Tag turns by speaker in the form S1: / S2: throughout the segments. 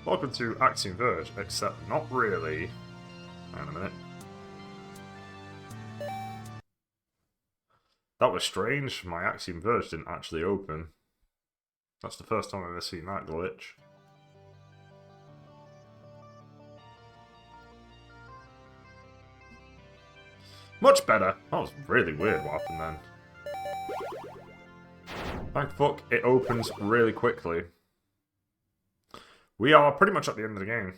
S1: Welcome to Axiom Verge, except not really. Hang on a minute. That was strange. My Axiom Verge didn't actually open. That's the first time I've ever seen that glitch. Much better. That was really weird what happened then. Thank fuck, it opens really quickly. We are pretty much at the end of the game.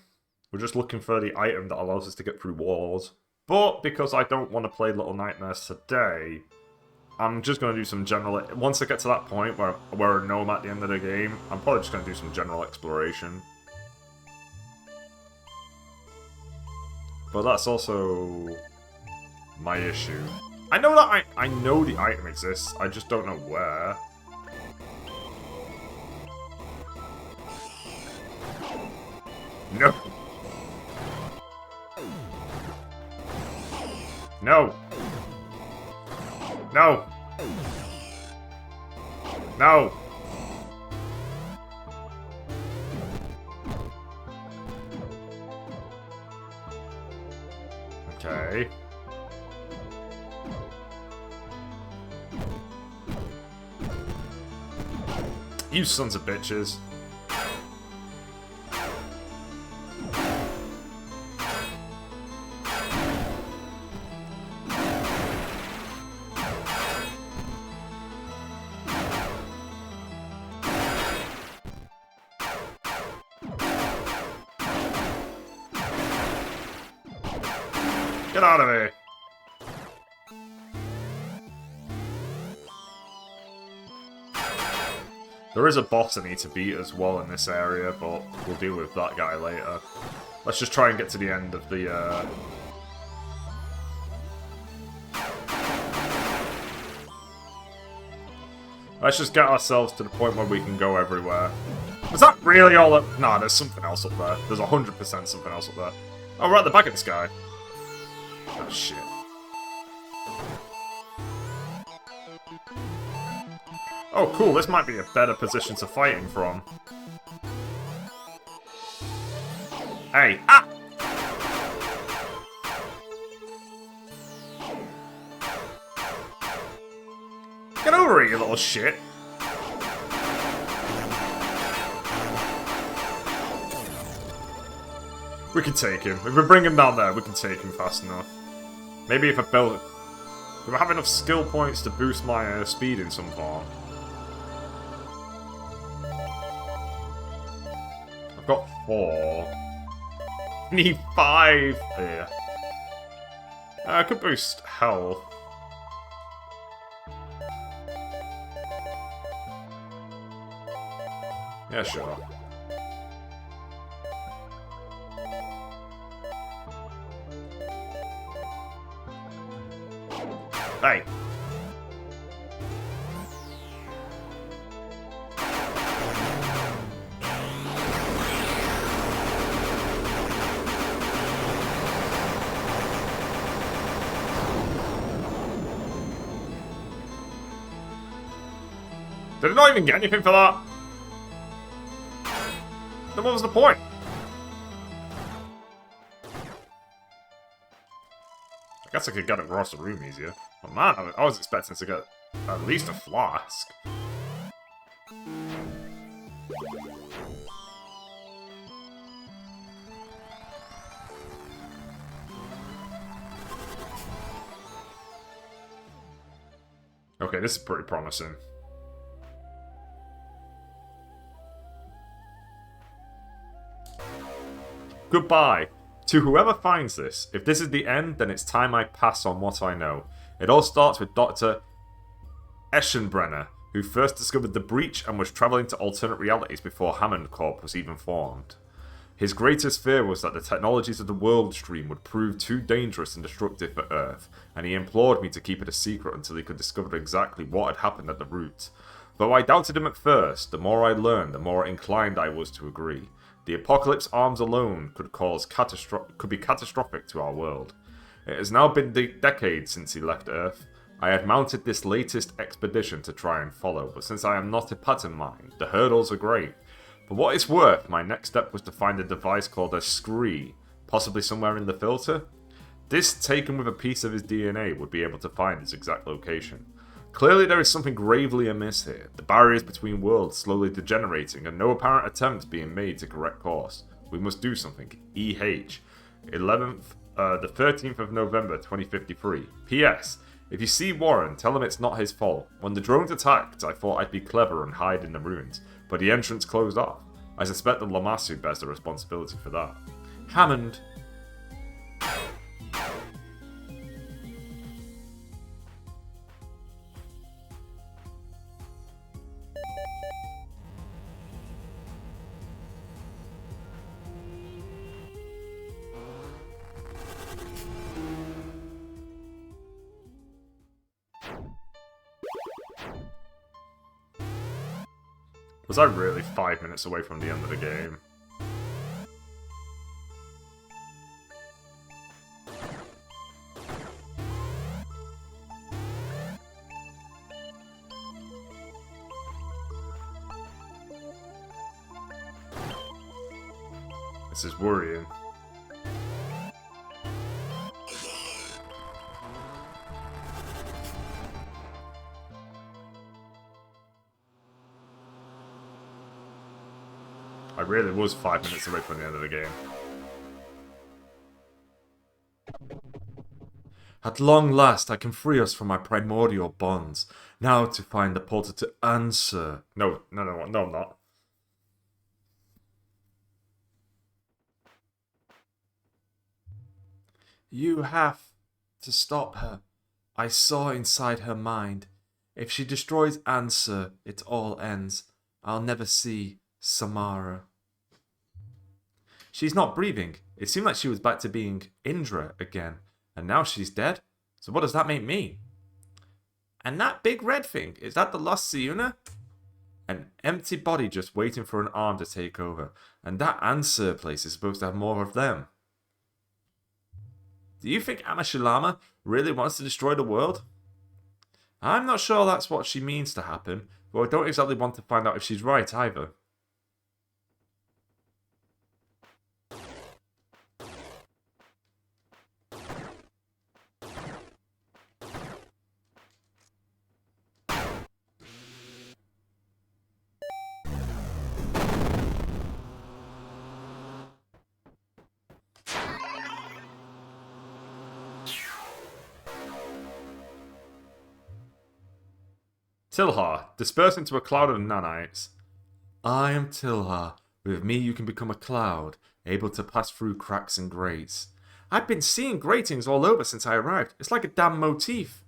S1: We're just looking for the item that allows us to get through walls. But because I don't want to play Little Nightmares today, I'm just going to do some general... Once I get to that point where I know I'm at the end of the game, I'm probably just going to do some general exploration. But that's also my issue. I know that I know the item exists, I just don't know where. No! No! No! No! Okay. You sons of bitches. Get out of here! There is a boss I need to beat as well in this area, but we'll deal with that guy later. Let's just try and get to the end of the, Let's just get ourselves to the point where we can go everywhere. Was that really all up? Nah, there's something else up there. There's 100% something else up there. Oh, we're at the back of this guy. Oh, shit. Oh, cool, this might be a better position to fight him from. Hey, ah! Get over here, you little shit. We can take him. If we bring him down there, we can take him fast enough. Maybe if I build... If I have enough skill points to boost my speed in some form. I've got 4. Need 5 here. I could boost health. Yeah, sure. Hey! Did I not even get anything for that? Then what was the point? I guess I could get across the room easier. But man, I was expecting to get at least a flask. Okay, this is pretty promising. Goodbye. To whoever finds this, if this is the end, then it's time I pass on what I know. It all starts with Dr. Eschenbrenner, who first discovered the breach and was travelling to alternate realities before Hammond Corp was even formed. His greatest fear was that the technologies of the world stream would prove too dangerous and destructive for Earth, and he implored me to keep it a secret until he could discover exactly what had happened at the root. Though I doubted him at first, the more I learned, the more inclined I was to agree. The Apocalypse arms alone could be catastrophic to our world. It has now been decades since he left Earth. I had mounted this latest expedition to try and follow, but since I am not a pattern mind, the hurdles are great. For what it's worth, my next step was to find a device called a scree, possibly somewhere in the filter. This, taken with a piece of his DNA, would be able to find its exact location. Clearly there is something gravely amiss here, the barriers between worlds slowly degenerating and no apparent attempt being made to correct course. We must do something. EH. The 13th of November 2053. P.S. If you see Warren, tell him it's not his fault. When the drones attacked, I thought I'd be clever and hide in the ruins, but the entrance closed off. I suspect the Lamassu bears the responsibility for that. Hammond. Was I really 5 minutes away from the end of the game? This is worrying. I really was 5 minutes away from the end of the game. At long last, I can free us from our primordial bonds. Now to find the portal to answer. No, I'm not. You have to stop her. I saw inside her mind. If she destroys Answer, it all ends. I'll never see Samara. She's not breathing. It seemed like she was back to being Indra again. And now she's dead? So what does that make me? And that big red thing, is that the lost Siuna? An empty body just waiting for an arm to take over. And that Answer place is supposed to have more of them. Do you think Amashilama really wants to destroy the world? I'm not sure that's what she means to happen, but I don't exactly want to find out if she's right either. Tilhar, disperse into a cloud of nanites. I am Tilhar. With me you can become a cloud, able to pass through cracks and grates. I've been seeing gratings all over since I arrived. It's like a damn motif.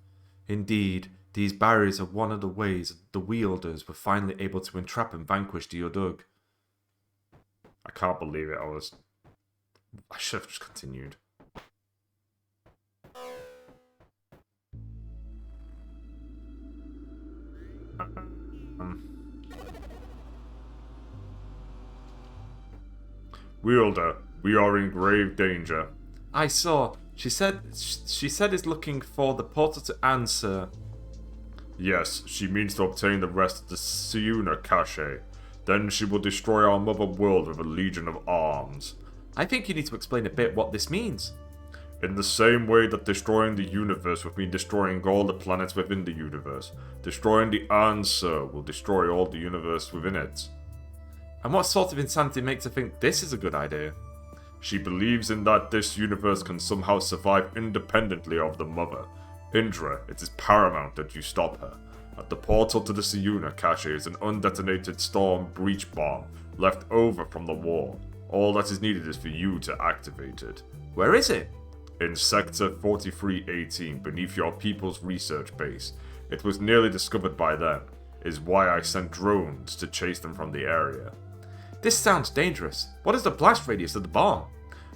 S1: Indeed, these barriers are one of the ways the wielders were finally able to entrap and vanquish the Yodug. I can't believe it. I should have just continued. Wielder, we are in grave danger. I saw. She said is looking for the portal to answer. Yes, she means to obtain the rest of the Siuna cache. Then she will destroy our mother world with a legion of arms. I think you need to explain a bit what this means. In the same way that destroying the universe would mean destroying all the planets within the universe, destroying the answer will destroy all the universe within it. And what sort of insanity makes her think this is a good idea? She believes in that this universe can somehow survive independently of the mother. Indra, it is paramount that you stop her. At the portal to the Siuna cache is an undetonated storm breach bomb left over from the war. All that is needed is for you to activate it. Where is it? In Sector 4318, beneath your people's research base. It was nearly discovered by them, is why I sent drones to chase them from the area. This sounds dangerous. What is the blast radius of the bomb?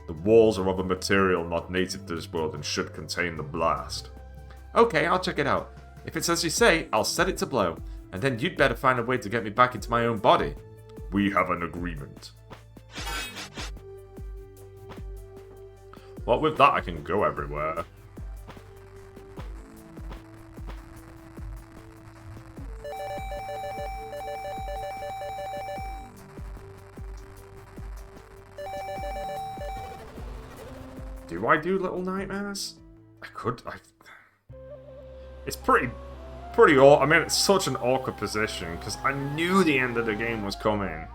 S1: The walls are of a material not native to this world and should contain the blast. Okay, I'll check it out. If it's as you say, I'll set it to blow, and then you'd better find a way to get me back into my own body. We have an agreement. What with that, I can go everywhere. Do I do Little Nightmares? I could. It's pretty awkward. I mean, it's such an awkward position because I knew the end of the game was coming,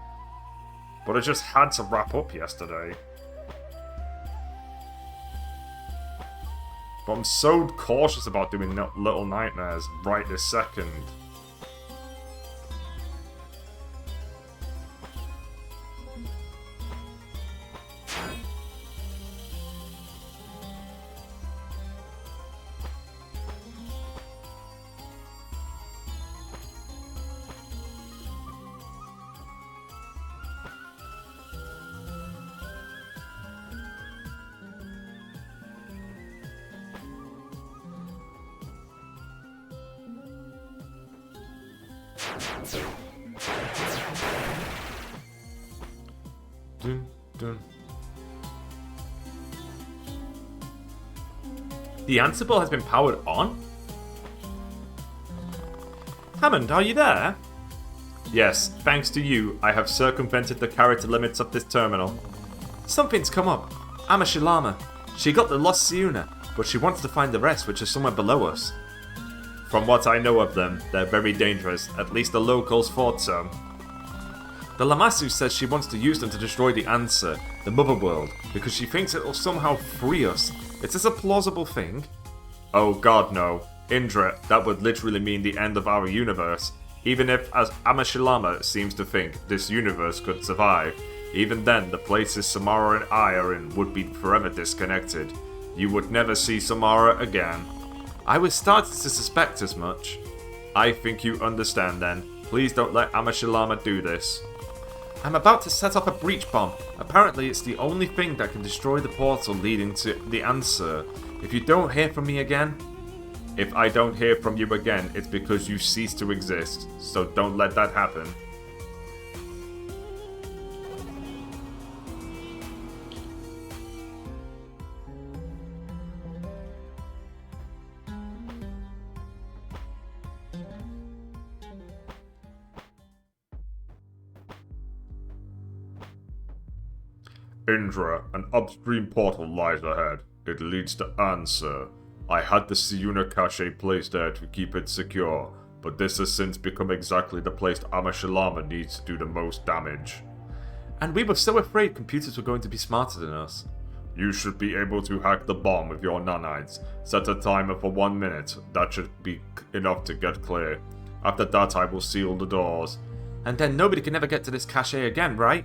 S1: but I just had to wrap up yesterday. But I'm so cautious about doing Little Nightmares right this second. Dun, dun. The Ansible has been powered on? Hammond, are you there? Yes, thanks to you, I have circumvented the character limits of this terminal. Something's come up. Amashilama. She got the lost Siuna, but she wants to find the rest, which is somewhere below us. From what I know of them, they're very dangerous. At least the locals thought so. The Lamassu says she wants to use them to destroy the Answer, the Mother World, because she thinks it will somehow free us. Is this a plausible thing? Oh god, no. Indra, that would literally mean the end of our universe. Even if, as Amashilama seems to think, this universe could survive, even then the places Samara and I are in would be forever disconnected. You would never see Samara again. I was starting to suspect as much. I think you understand then. Please don't let Amashilama do this. I'm about to set off a breach bomb. Apparently it's the only thing that can destroy the portal leading to the Answer. If you don't hear from me again... If I don't hear from you again, it's because you cease to exist. So don't let that happen. Indra, an upstream portal lies ahead. It leads to Answer. I had the Siuna cache placed there to keep it secure, but this has since become exactly the place Amashilama needs to do the most damage. And we were so afraid computers were going to be smarter than us. You should be able to hack the bomb with your nanites. Set a timer for 1 minute. That should be enough to get clear. After that I will seal the doors. And then nobody can ever get to this cache again, right?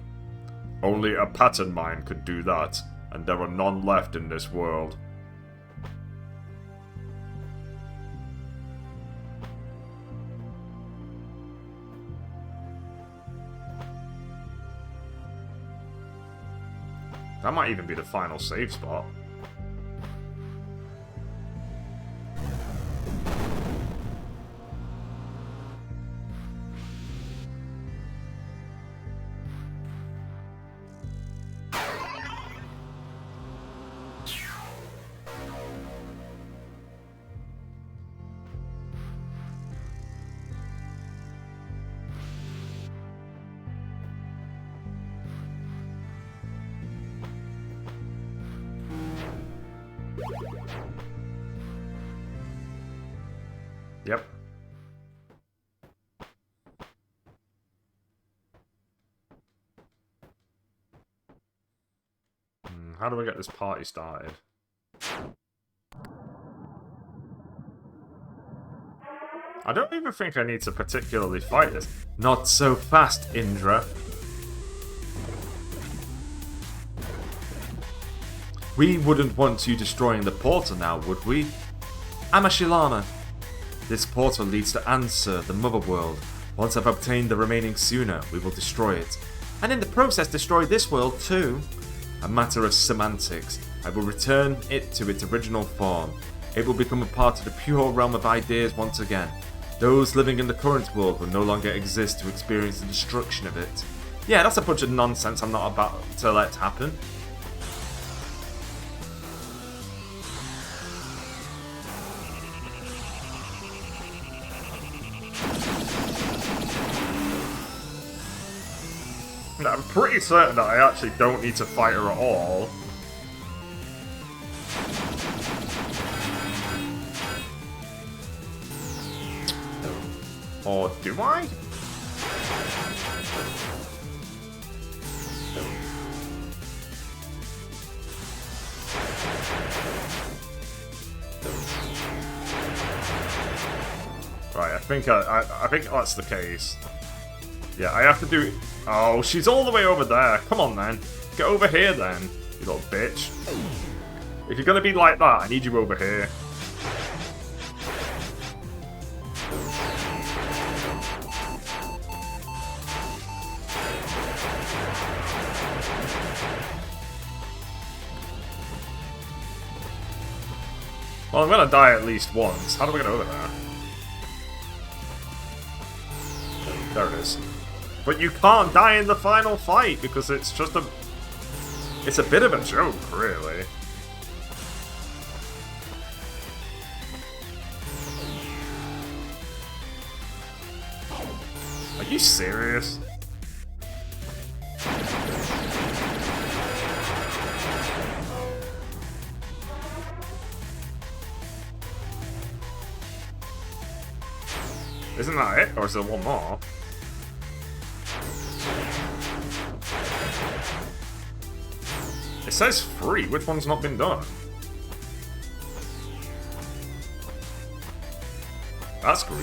S1: Only a pattern mine could do that, and there are none left in this world. That might even be the final save spot. Yep. How do I get this party started? I don't even think I need to particularly fight this. Not so fast, Indra. We wouldn't want you destroying the portal now, would we? Amashilama. This portal leads to Answer, the Mother World. Once I've obtained the remaining Siuna, we will destroy it. And in the process destroy this world too. A matter of semantics. I will return it to its original form. It will become a part of the pure realm of ideas once again. Those living in the current world will no longer exist to experience the destruction of it. Yeah, that's a bunch of nonsense I'm not about to let happen. I'm pretty certain that I actually don't need to fight her at all. Or do I? Right, I think that's the case. Yeah, I have to do... Oh, she's all the way over there. Come on, then. Get over here, then, you little bitch. If you're gonna be like that, I need you over here. Well, I'm gonna die at least once. How do we get over there? There it is. But you can't die in the final fight because it's just a... It's a bit of a joke, really. Are you serious? Isn't that it? Or is there one more? It says free. Which one's not been done? That's green.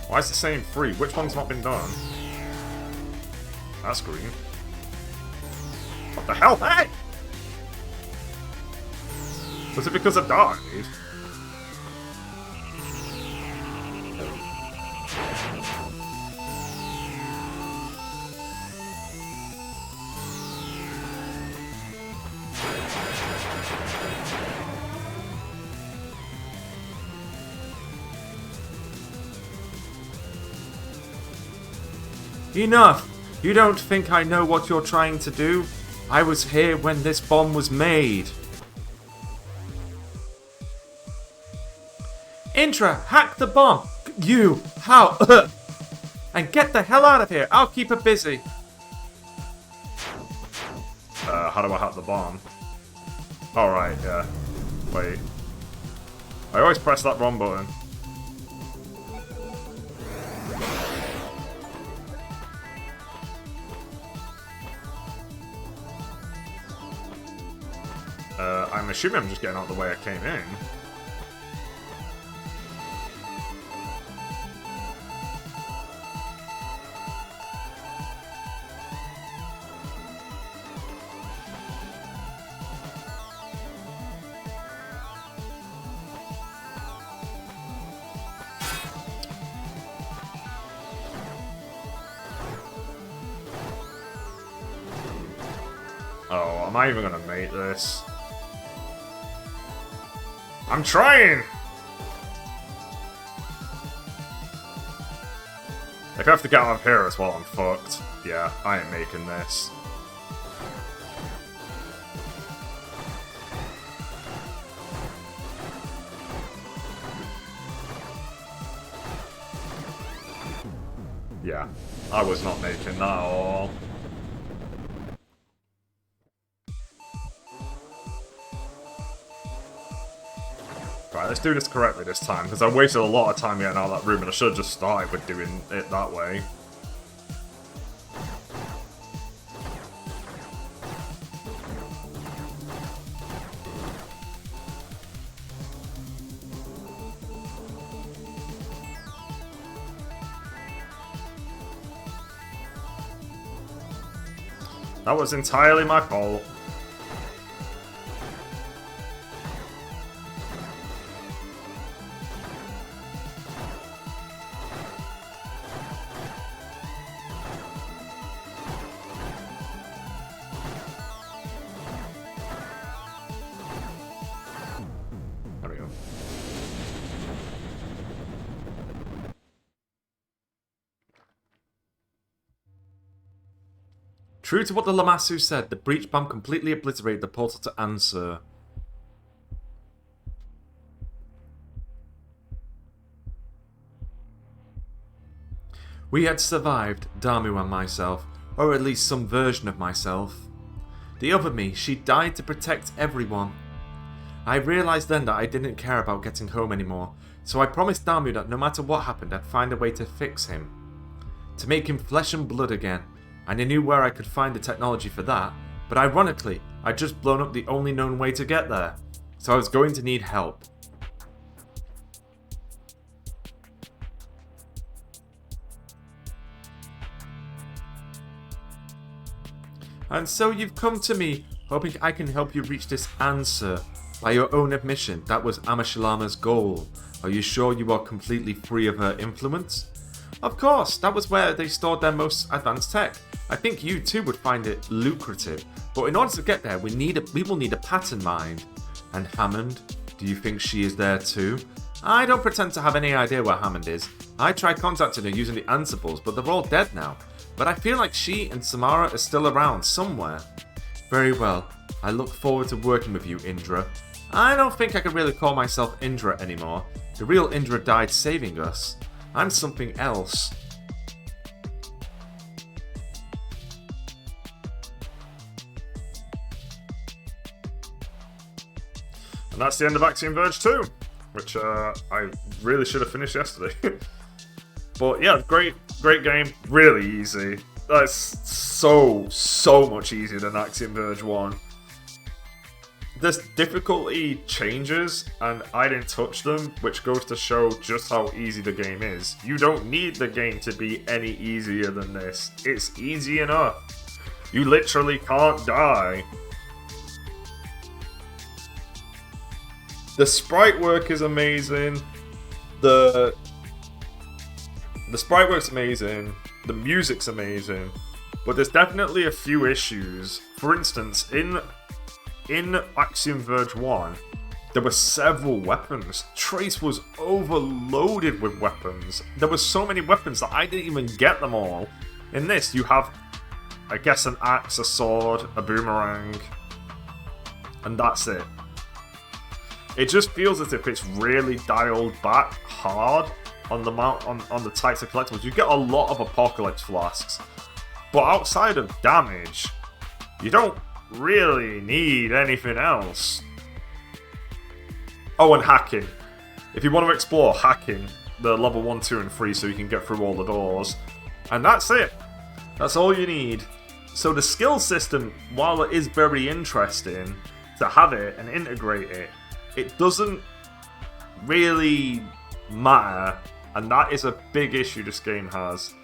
S1: Why is it saying free? Which one's not been done? That's green. What the hell? Hey! Was it because I died? Enough! You don't think I know what you're trying to do? I was here when this bomb was made. Intra, hack the bomb! You! How? And get the hell out of here! I'll keep it busy! How do I hack the bomb? Alright, yeah. Wait. I always press that wrong button. I'm assuming I'm just getting out the way I came in. Oh, am I even gonna make this? I'm trying! If I have to get out of here as well, I'm fucked. Yeah, I ain't making this. Yeah, I was not making that at all. Right, let's do this correctly this time, because I wasted a lot of time getting out of that room and I should have just started with doing it that way. That was entirely my fault. There we go. True to what the Lamassu said, the breach bomb completely obliterated the portal to Ansur. We had survived, Damu and myself, or at least some version of myself. The other me, she died to protect everyone. I realised then that I didn't care about getting home anymore, So I promised Damu that no matter what happened, I'd find a way to fix him. To make him flesh and blood again. And I knew where I could find the technology for that, but ironically, I'd just blown up the only known way to get there. So I was going to need help. And so you've come to me, hoping I can help you reach this answer. By your own admission, that was Amashalama's goal. Are you sure you are completely free of her influence? Of course, that was where they stored their most advanced tech. I think you too would find it lucrative, but in order to get there, we will need a pattern mind. And Hammond, do you think she is there too? I don't pretend to have any idea where Hammond is. I tried contacting her using the Ansibbles, but they're all dead now. But I feel like she and Samara are still around somewhere. Very well. I look forward to working with you, Indra. I don't think I can really call myself Indra anymore. The real Indra died saving us. I'm something else.
S2: And that's the end of Axiom Verge 2, which I really should have finished yesterday. But yeah, great game, really easy. That's so much easier than Axiom Verge 1. This difficulty changes, and I didn't touch them, which goes to show just how easy the game is. You don't need the game to be any easier than this. It's easy enough. You literally can't die. The sprite work is amazing. The sprite work's amazing. The music's amazing. But there's definitely a few issues. For instance, in Axiom Verge 1, there were several weapons. Trace was overloaded with weapons. There were so many weapons that I didn't even get them all. In this, you have, I guess, an axe, a sword, a boomerang, and that's it. It just feels as if it's really dialed back hard on the types of collectibles. You get a lot of Apocalypse Flasks, but outside of damage, you don't really need anything else. Oh, and hacking. If you want to explore, hacking the level 1, 2, and 3 so you can get through all the doors. And that's it. That's all you need. So the skill system, while it is very interesting to have it and integrate it, it doesn't really matter, and that is a big issue this game has.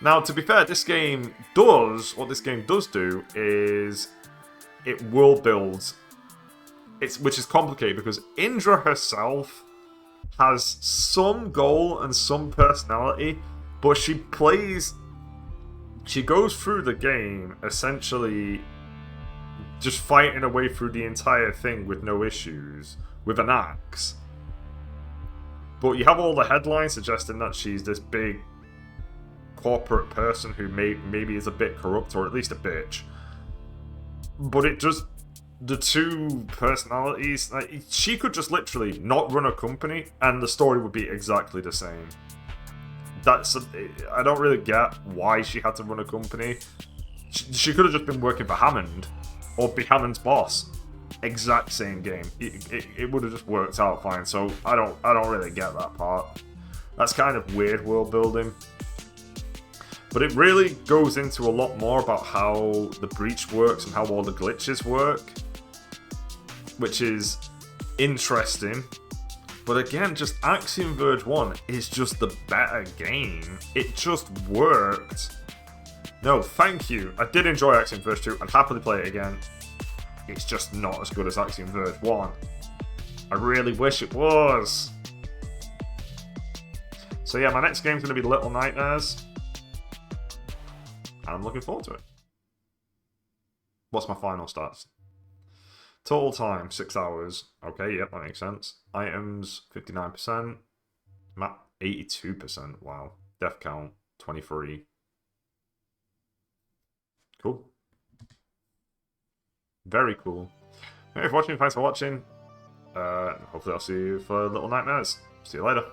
S2: Now, to be fair, what this game does do is it world builds, which is complicated because Indra herself has some goal and some personality, but she goes through the game essentially just fighting her way through the entire thing with no issues, with an axe. But you have all the headlines suggesting that she's this big corporate person who maybe is a bit corrupt, or at least a bitch. But it just, the two personalities, like, she could just literally not run a company and the story would be exactly the same. I don't really get why she had to run a company. She could have just been working for Hammond, or be Hammond's boss. Exact same game. It would have just worked out fine. So I don't really get that part. That's kind of weird world building. But it really goes into a lot more about how the breach works and how all the glitches work, which is interesting. But again, just Axiom Verge 1 is just the better game. It just worked. No, thank you. I did enjoy Axiom Verge 2. I'd happily play it again. It's just not as good as Axiom Verge 1. I really wish it was. So yeah, my next game's going to be Little Nightmares. And I'm looking forward to it. What's my final stats? Total time, 6 hours. Okay, yep, that makes sense. Items, 59%. Map, 82%. Wow. Death count, 23. Cool. Very cool. Hey, if you're watching, thanks for watching. Hopefully I'll see you for Little Nightmares. See you later.